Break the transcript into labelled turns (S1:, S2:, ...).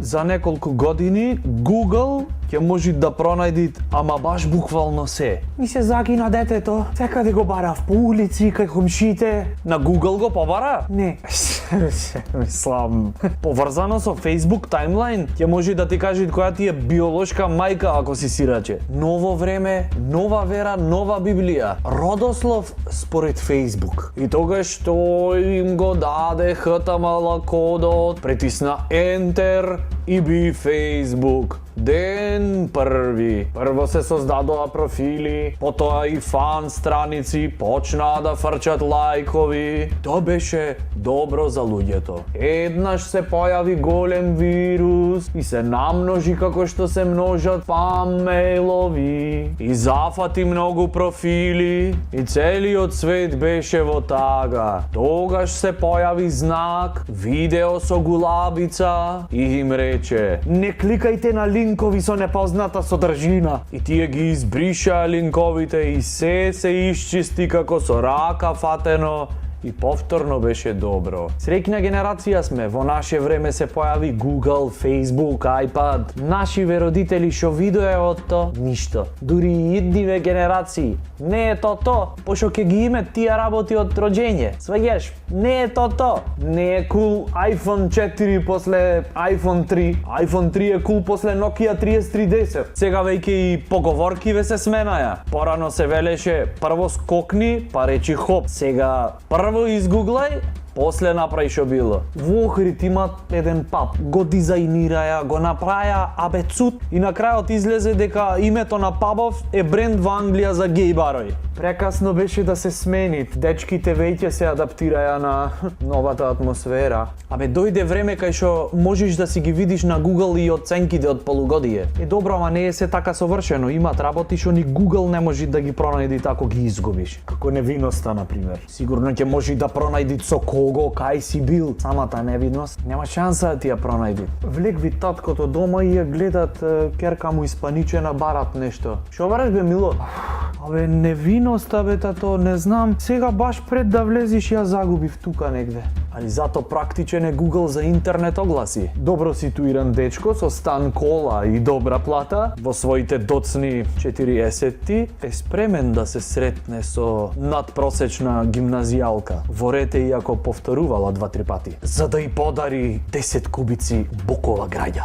S1: за неколку години Google ќе може да пронајди ама баш буквално се.
S2: Ми се загина детето, секаде го барав по улици, кај комшите.
S1: На Google го побара?
S2: Не, мислам.
S1: Поврзано со Facebook таймлайн ќе може да ти каже која ти е биолошка мајка ако си сираче. Ново време, нова вера, нова Библија. Родослов според Facebook. И тогаш тој им го даде HTML кодот, притисна Enter и би Facebook. Ден први. Прво се создадоа профили, потоа и фан страници, почнаа да фрчат лајкови. Тоа беше добро за луѓето. Еднаш се појави голем вирус и се намножи како што се множат спам мејлови. И зафати многу профили и целиот свет беше во тага. Тогаш се појави знак, видео со гулабица и им рече:
S2: Не кликајте на линкови со непозната содржина.
S1: И тие ги избриша линковите и се исчисти како со рака фатено и повторно беше добро. Среќна генерација сме, во наше време се појави Google, Facebook, iPad. Нашиве родители што видое од то? Ништо. Дури и идниве генерации. Не е то, пошто ќе ги име тие работи од роѓење. Сваѓаш? Не е то. Не е кул iPhone 4 после iPhone 3. iPhone 3 е кул после Nokia 3310. Сега веќе и поговоркиве се сменаја. Порано се велеше прво скокни, па речи хоп. Сега прво изгуглај, после направи што било. Во Охрид имат еден паб. Го дизајнираја, го направија абецут и на крајот излезе дека името на пабов е бренд во Англија за геј барој. Прекасно беше да се смени. Дечките веќе се адаптираја на новата атмосфера. Абе дојде време кај што можеш да си ги видиш на Google и оценките од полугодие. Добро, ама не е се така совршено. Имат работи што ни Google не може да ги пронајди тако ги изгубиш. Како невиноста, на пример. Сигурно ќе може да пронајди со кого, кај си бил. Самата невидност нема шанса да ти ја пронајди. Влекви таткото дома и ја гледат керка му испаничена барат нешто. Што бараш бе мило? Абе невиноста бе тато, не знам. Сега баш пред да влезиш ја загубив тука негде. Али зато практичен е Google за интернет огласи. Добро ситуиран дечко со стан, кола и добра плата во своите доцни 40 е спремен да се сретне со надпросечна гимназијалка во рете иако повторувала 2-3 пати, за да й подари 10 кубици бокова граѓа.